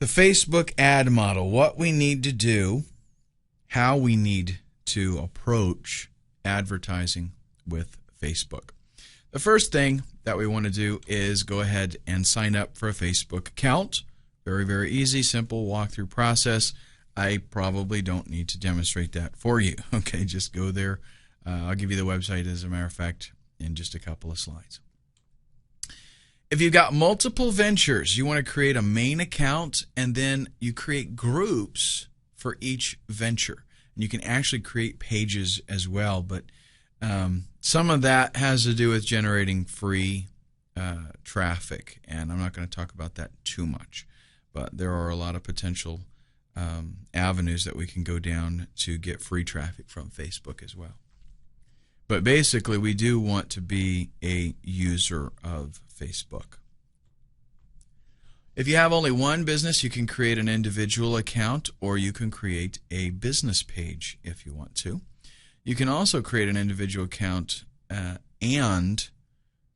The Facebook ad model, what we need to do, how we need to approach advertising with Facebook. The first thing that we want to do is go ahead and sign up for a Facebook account. Very, very easy, simple walkthrough process. I probably don't need to demonstrate that for you. Okay, just go there. I'll give you the website, as a matter of fact, in just a couple of slides. If you've got multiple ventures, you want to create a main account, and then you create groups for each venture. And you can actually create pages as well, but some of that has to do with generating free traffic, and I'm not going to talk about that too much. But there are a lot of potential avenues that we can go down to get free traffic from Facebook as well. But basically, we do want to be a user of Facebook. If you have only one business, you can create an individual account, or you can create a business page if you want to. You can also create an individual account and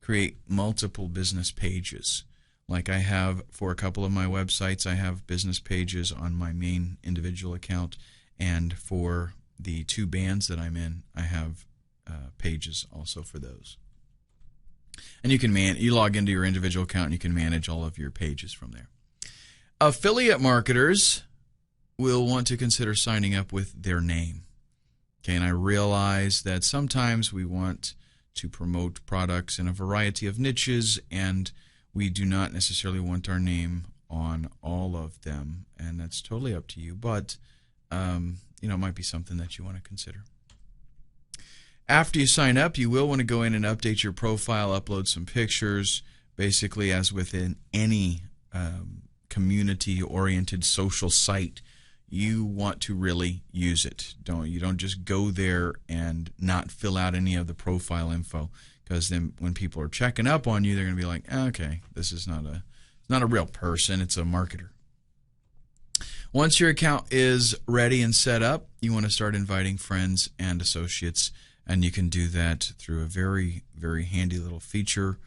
create multiple business pages. Like I have for a couple of my websites, I have business pages on my main individual account, and for the two bands that I'm in, I have pages also for those. And you can you log into your individual account and you can manage all of your pages from there. Affiliate marketers will want to consider signing up with their name. Okay, and I realize that sometimes we want to promote products in a variety of niches, and we do not necessarily want our name on all of them, and that's totally up to you. But it might be something that you want to consider. After you sign up, you will want to go in and update your profile, upload some pictures. Basically, as within any community-oriented social site, you want to really use it. You don't just go there and not fill out any of the profile info, because then when people are checking up on you, they're going to be like, okay, this is not a real person, it's a marketer. Once your account is ready and set up, you want to start inviting friends and associates, and you can do that through a very, very handy little feature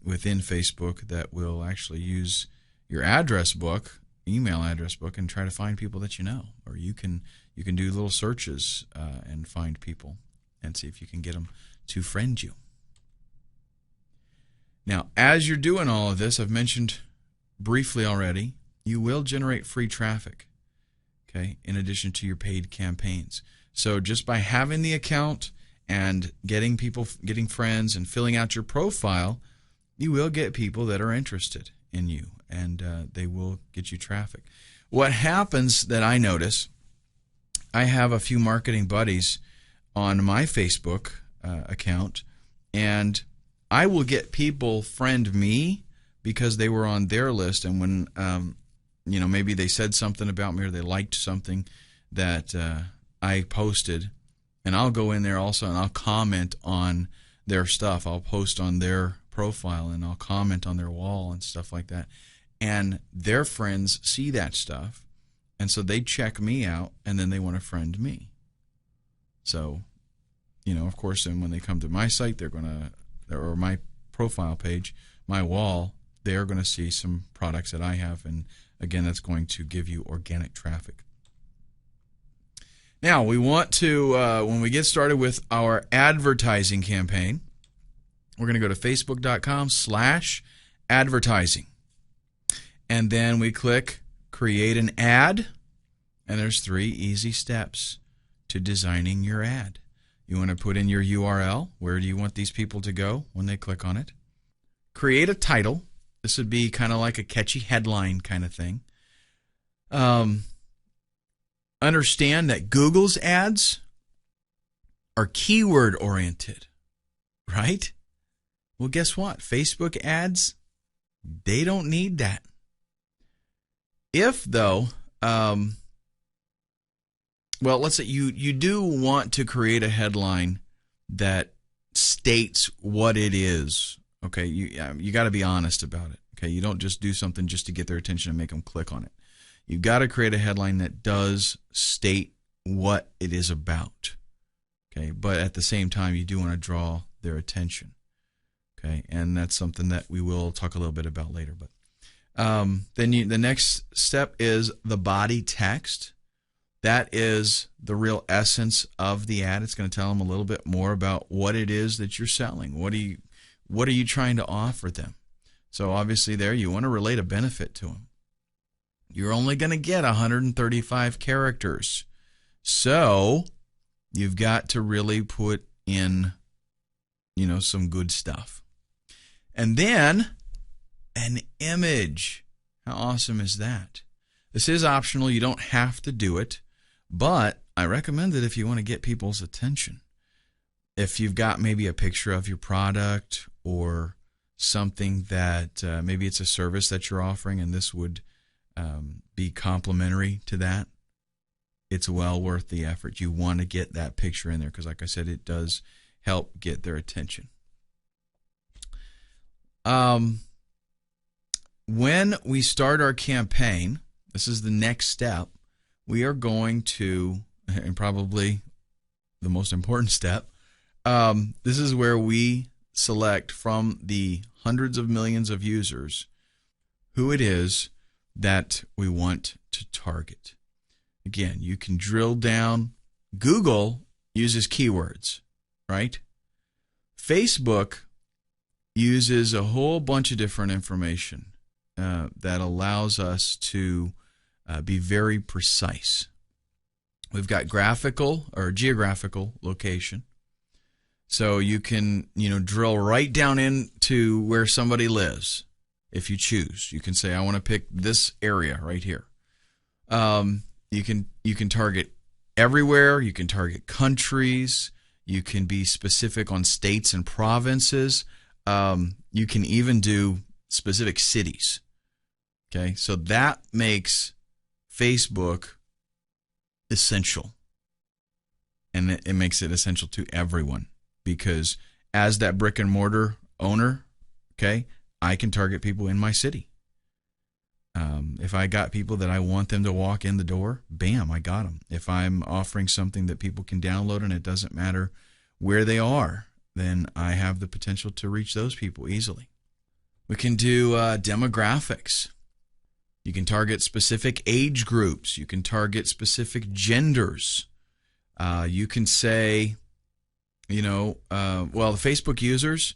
within Facebook that will actually use your address book, email address book, and try to find people that you know. Or you can do little searches and find people and see if you can get them to friend you. Now, as you're doing all of this, I've mentioned briefly already, you will generate free traffic, okay, in addition to your paid campaigns. So just by having the account and getting friends and filling out your profile, you will get people that are interested in you, and they will get you traffic. What happens that I notice, I have a few marketing buddies on my Facebook account, and I will get people friend me because they were on their list, and when maybe they said something about me or they liked something that I posted, and I'll go in there also and I'll comment on their stuff. I'll post on their profile and I'll comment on their wall and stuff like that. And their friends see that stuff, and so they check me out, and then they want to friend me. So, of course, then when they come to my site, or my profile page, my wall, they're going to see some products that I have, and again, that's going to give you organic traffic. Now, we want to, when we get started with our advertising campaign, we're going to go to facebook.com/advertising. And then we click Create an Ad, and there's 3 easy steps to designing your ad. You want to put in your URL. Where do you want these people to go when they click on it? Create a title. This would be kind of like a catchy headline kind of thing. Understand that Google's ads are keyword oriented, right? Well, guess what? Facebook ads, they don't need that. If, though, let's say you do want to create a headline that states what it is, okay? You got to be honest about it, okay? You don't just do something just to get their attention and make them click on it. You've got to create a headline that does state what it is about, okay? But at the same time, you do want to draw their attention, okay? And that's something that we will talk a little bit about later. But The next step is the body text. That is the real essence of the ad. It's going to tell them a little bit more about what it is that you're selling. What are you trying to offer them? So obviously there you want to relate a benefit to them. You're only going to get 135 characters. So you've got to really put in, some good stuff. And then an image. How awesome is that? This is optional. You don't have to do it, but I recommend it if you want to get people's attention. If you've got maybe a picture of your product or something that maybe it's a service that you're offering and this would be complementary to that, it's well worth the effort. You want to get that picture in there because, like I said, it does help get their attention. When we start our campaign, this is the next step, we are going to, and probably the most important step, this is where we select from the hundreds of millions of users who it is that we want to target. Again, you can drill down. Google uses keywords, right? Facebook uses a whole bunch of different information that allows us to be very precise. We've got graphical or geographical location. So you can, drill right down into where somebody lives if you choose. You can say, I want to pick this area right here. You can target everywhere. You can target countries. You can be specific on states and provinces. You can even do specific cities. Okay, so that makes Facebook essential. And it makes it essential to everyone because as that brick and mortar owner, okay, I can target people in my city. If I got people that I want them to walk in the door, bam, I got them. If I'm offering something that people can download and it doesn't matter where they are, then I have the potential to reach those people easily. We can do demographics. You can target specific age groups. You can target specific genders. You can say, the Facebook users,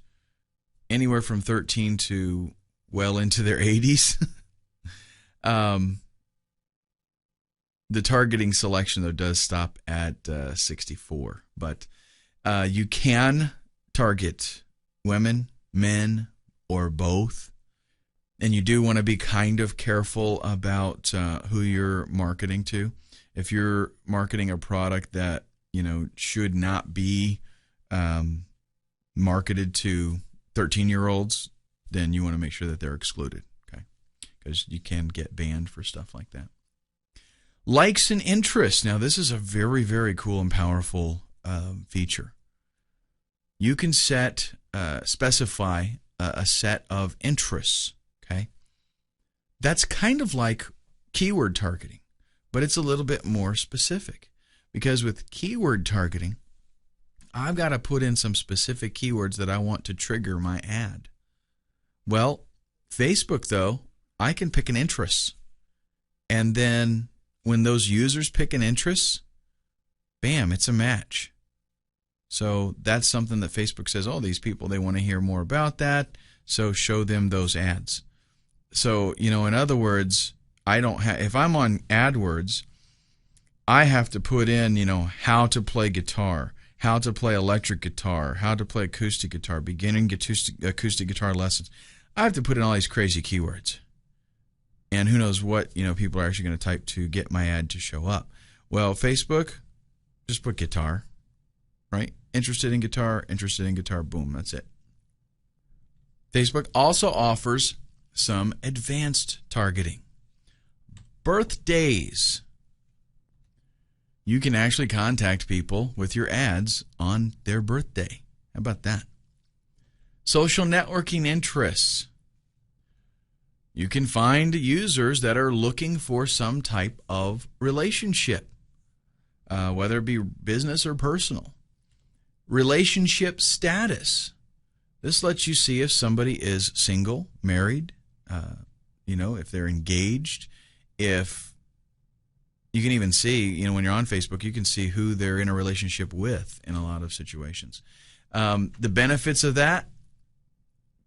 anywhere from 13 to well into their 80s. The targeting selection, though, does stop at 64. But you can target women, men, or both. And you do want to be kind of careful about who you're marketing to. If you're marketing a product that, should not be marketed to 13-year-olds, then you want to make sure that they're excluded, okay? Because you can get banned for stuff like that. Likes and interests. Now, this is a very, very cool and powerful feature. You can specify a set of interests, okay? That's kind of like keyword targeting, but it's a little bit more specific. Because with keyword targeting, I've got to put in some specific keywords that I want to trigger my ad. Well, Facebook, though, I can pick an interest. And then when those users pick an interest, bam, it's a match. So that's something that Facebook says, oh, these people, they want to hear more about that, so show them those ads. So, in other words, if I'm on AdWords, I have to put in, how to play guitar, how to play electric guitar, how to play acoustic guitar, beginning acoustic guitar lessons. I have to put in all these crazy keywords. And who knows what, people are actually going to type to get my ad to show up. Well, Facebook, just put guitar, right? Interested in guitar, boom, that's it. Facebook also offers some advanced targeting. Birthdays. You can actually contact people with your ads on their birthday. How about that? Social networking interests. You can find users that are looking for some type of relationship, whether it be business or personal. Relationship status. This lets you see if somebody is single, married, if they're engaged, if you can even see, when you're on Facebook, you can see who they're in a relationship with in a lot of situations. The benefits of that,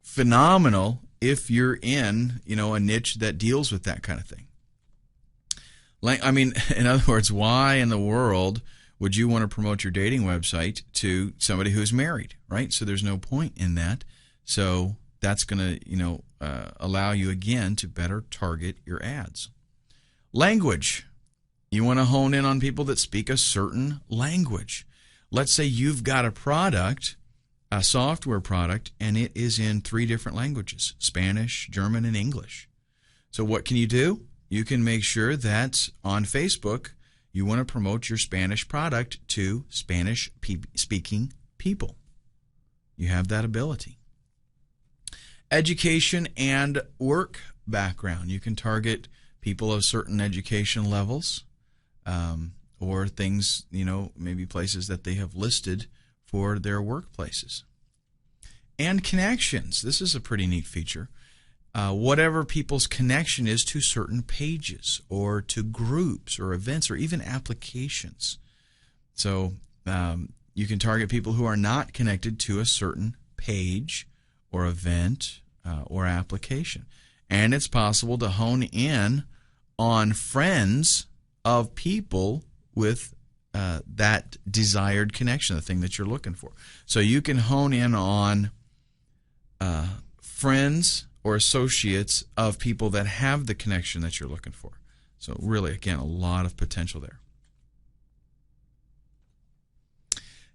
phenomenal if you're in, a niche that deals with that kind of thing. In other words, why in the world would you want to promote your dating website to somebody who's married, right? So there's no point in that. So that's going to, allow you, again, to better target your ads. Language. You want to hone in on people that speak a certain language. Let's say you've got a product, a software product, and it is in 3 different languages, Spanish, German, and English. So what can you do? You can make sure that on Facebook, you want to promote your Spanish product to Spanish-speaking people. You have that ability. Education and work background. You can target people of certain education levels, or things, maybe places that they have listed for their workplaces. And connections. This is a pretty neat feature. Whatever people's connection is to certain pages or to groups or events or even applications. So you can target people who are not connected to a certain page or event or application. And it's possible to hone in on friends of people with that desired connection, the thing that you're looking for. So you can hone in on friends or associates of people that have the connection that you're looking for. So really, again, a lot of potential there.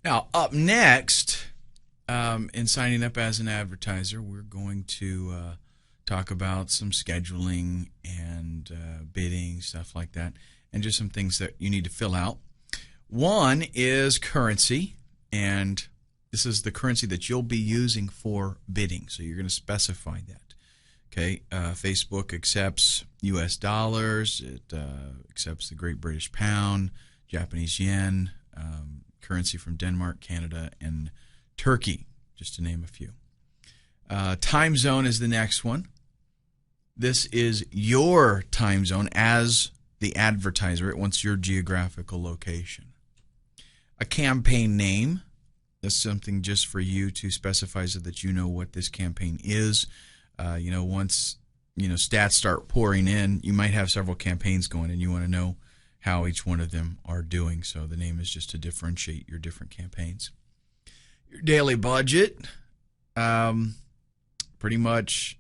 Now, up next, in signing up as an advertiser, we're going to talk about some scheduling and bidding, stuff like that, and just some things that you need to fill out. One is currency, and this is the currency that you'll be using for bidding. So you're going to specify that. Okay, Facebook accepts U.S. dollars. It accepts the Great British Pound, Japanese yen, currency from Denmark, Canada, and Turkey, just to name a few. Time zone is the next one. This is your time zone as the advertiser. It wants your geographical location. A campaign name. That's something just for you to specify so that you know what this campaign is. Once stats start pouring in, you might have several campaigns going, and you want to know how each one of them are doing. So the name is just to differentiate your different campaigns. Your daily budget, pretty much,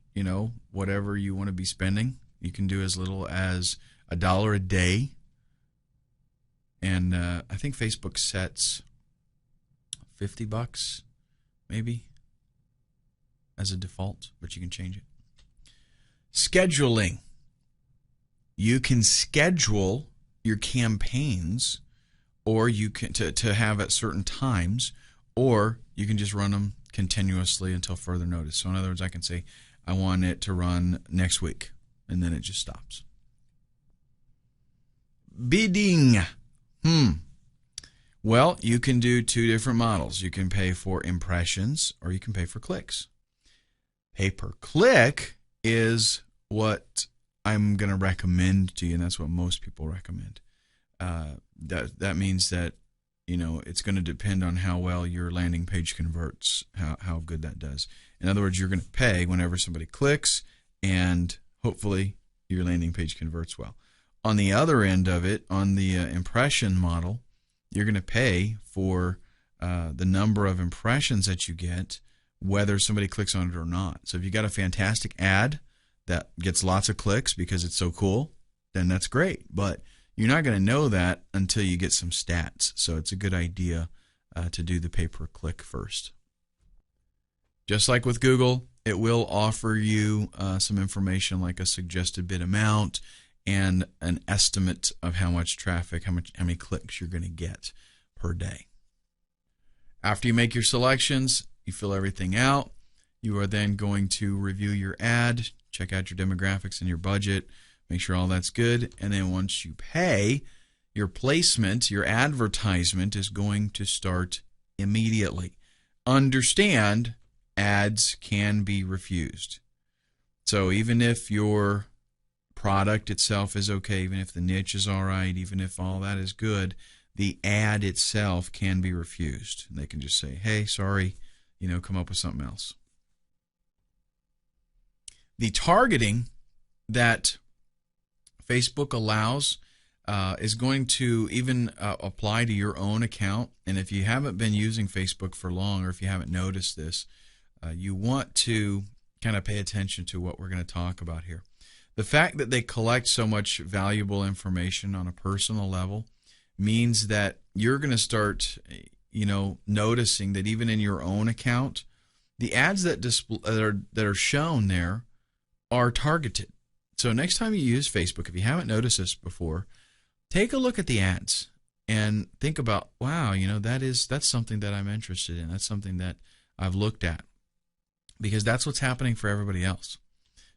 whatever you want to be spending. You can do as little as $1 a day, and I think Facebook sets $50 maybe as a default, but you can change it. Scheduling. You can schedule your campaigns, or you can to have at certain times, or you can just run them continuously until further notice. So in other words, I can say I want it to run next week, and then it just stops. Bidding. Well, you can do 2 different models. You can pay for impressions, or you can pay for clicks. Pay per click is what I'm going to recommend to you, and that's what most people recommend. That means that it's going to depend on how well your landing page converts, how good that does. In other words, you're going to pay whenever somebody clicks, and hopefully your landing page converts well. On the other end of it, on the impression model, you're going to pay for the number of impressions that you get, whether somebody clicks on it or not. So if you got a fantastic ad that gets lots of clicks because it's so cool, then that's great. But you're not going to know that until you get some stats. So it's a good idea to do the pay-per-click first. Just like with Google, it will offer you some information like a suggested bid amount and an estimate of how much traffic, how many clicks you're going to get per day. After you make your selections, you fill everything out. You are then going to review your ad, check out your demographics and your budget, make sure all that's good, and then once you pay, your placement, your advertisement is going to start immediately. Understand, ads can be refused. So even if your product itself is okay, even if the niche is all right, even if all that is good, the ad itself can be refused. They can just say, hey, sorry, come up with something else. The targeting that Facebook allows is going to even apply to your own account. And if you haven't been using Facebook for long, or if you haven't noticed this, you want to kind of pay attention to what we're going to talk about here. The fact that they collect so much valuable information on a personal level means that you're going to start, noticing that even in your own account, the ads that are shown there are targeted. So next time you use Facebook, if you haven't noticed this before, take a look at the ads and think about, wow, that's something that I'm interested in. That's something that I've looked at, because that's what's happening for everybody else.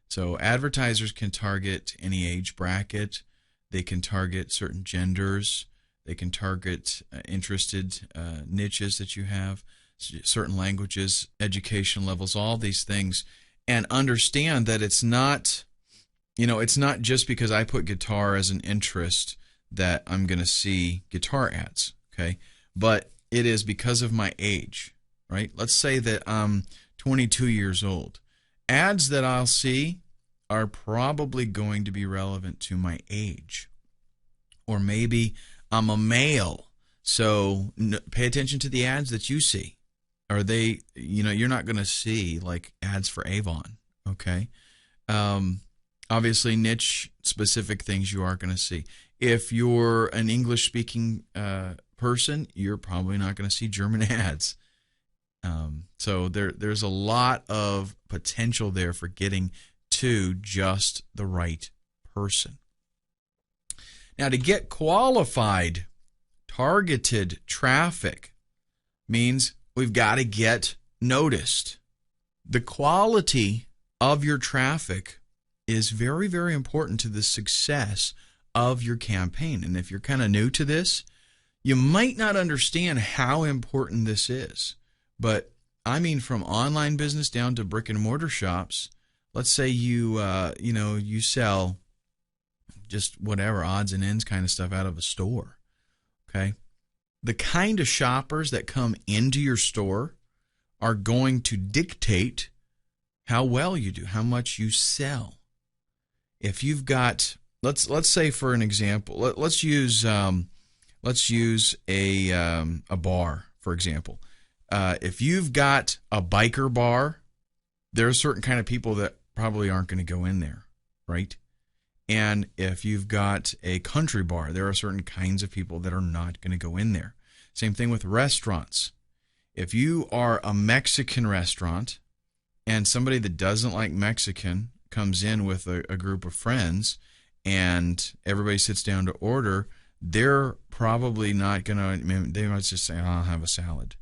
So advertisers can target any age bracket. They can target certain genders. They can target interested niches that you have, certain languages, education levels, all these things. And understand that it's not, it's not just because I put guitar as an interest that I'm going to see guitar ads, okay? But it is because of my age, right? Let's say that I'm 22 years old. Ads that I'll see are probably going to be relevant to my age. Or maybe I'm a male, so pay attention to the ads that you see. Are they, you're not going to see like ads for Avon, okay? Obviously, niche-specific things you are going to see. If you're an English-speaking person, you're probably not going to see German ads. So there's a lot of potential there for getting to just the right person. Now, to get qualified, targeted traffic means we've got to get noticed. The quality of your traffic is very, very important to the success of your campaign. And if you're kind of new to this, you might not understand how important this is. But I mean, from online business down to brick and mortar shops, let's say you sell just whatever odds and ends kind of stuff out of a store, okay? The kind of shoppers that come into your store are going to dictate how well you do, how much you sell. If you've got, let's say for an example, let's use a bar, for example. If you've got a biker bar, there are certain kind of people that probably aren't going to go in there, right? And if you've got a country bar, there are certain kinds of people that are not going to go in there. Same thing with restaurants. If you are a Mexican restaurant and somebody that doesn't like Mexican comes in with a group of friends and everybody sits down to order, they're probably not going to, they might just say, I'll have a salad.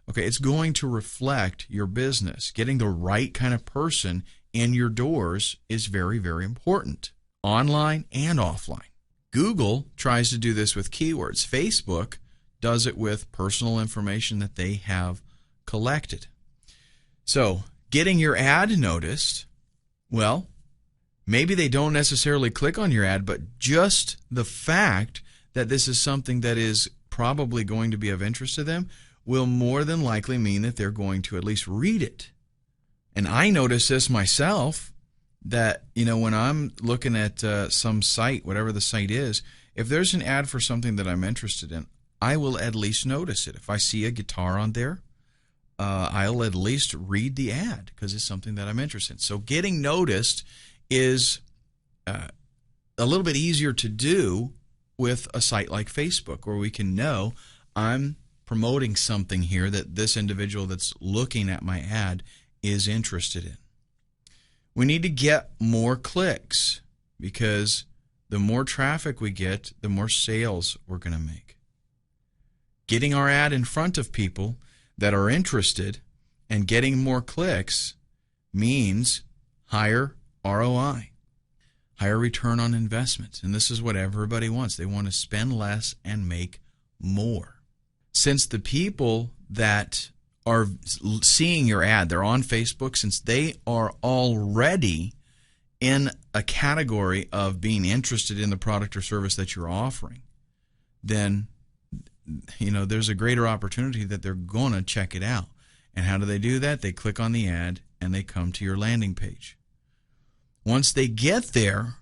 Okay, it's going to reflect your business. Getting the right kind of person in your doors is very, very important, online and offline. Google tries to do this with keywords. Facebook does it with personal information that they have collected. So, getting your ad noticed, well, maybe they don't necessarily click on your ad, but just the fact that this is something that is probably going to be of interest to them will more than likely mean that they're going to at least read it. And I notice this myself, that, when I'm looking at some site, whatever the site is, if there's an ad for something that I'm interested in, I will at least notice it. If I see a guitar on there, I'll at least read the ad because it's something that I'm interested in. So getting noticed is a little bit easier to do with a site like Facebook, where we can know I'm promoting something here that this individual that's looking at my ad is interested in. We need to get more clicks, because the more traffic we get, the more sales we're going to make. Getting our ad in front of people that are interested and getting more clicks means higher ROI, higher return on investment. And this is what everybody wants. They want to spend less and make more. Since the people that are seeing your ad, they're on Facebook, since they are already in a category of being interested in the product or service that you're offering, then there's a greater opportunity that they're going to check it out. And how do they do that? They click on the ad and they come to your landing page. Once they get there,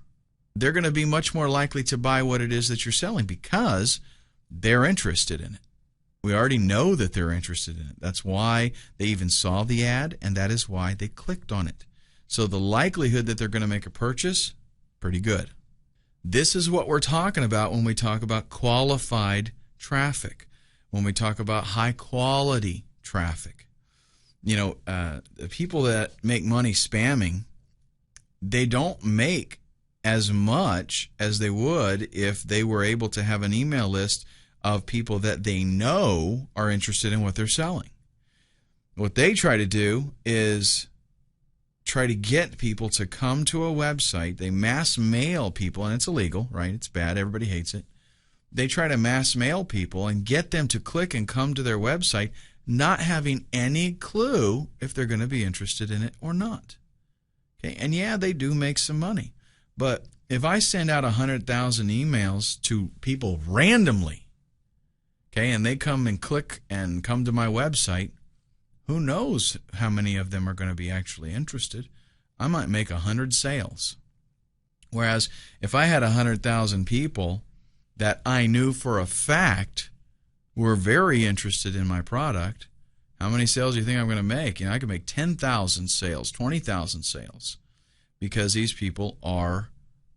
they're going to be much more likely to buy what it is that you're selling because they're interested in it. We already know that they're interested in it. That's why they even saw the ad, and that is why they clicked on it. So the likelihood that they're going to make a purchase, pretty good. This is what we're talking about when we talk about qualified traffic, when we talk about high quality traffic. The people that make money spamming, they don't make as much as they would if they were able to have an email list of people that they know are interested in what they're selling. What they try to do is try to get people to come to a website. They mass mail people, and it's illegal, right? It's bad. Everybody hates it. They try to mass mail people and get them to click and come to their website, not having any clue if they're going to be interested in it or not. Okay? And yeah, they do make some money. But if I send out 100,000 emails to people randomly, okay, and they come and click and come to my website, who knows how many of them are going to be actually interested? I might make 100 sales. Whereas if I had 100,000 people that I knew for a fact were very interested in my product, how many sales do you think I'm going to make? I could make 10,000 sales, 20,000 sales, because these people are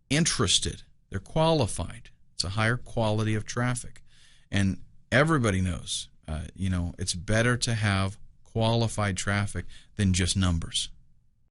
interested. They're qualified. It's a higher quality of traffic. And everybody knows, it's better to have qualified traffic than just numbers.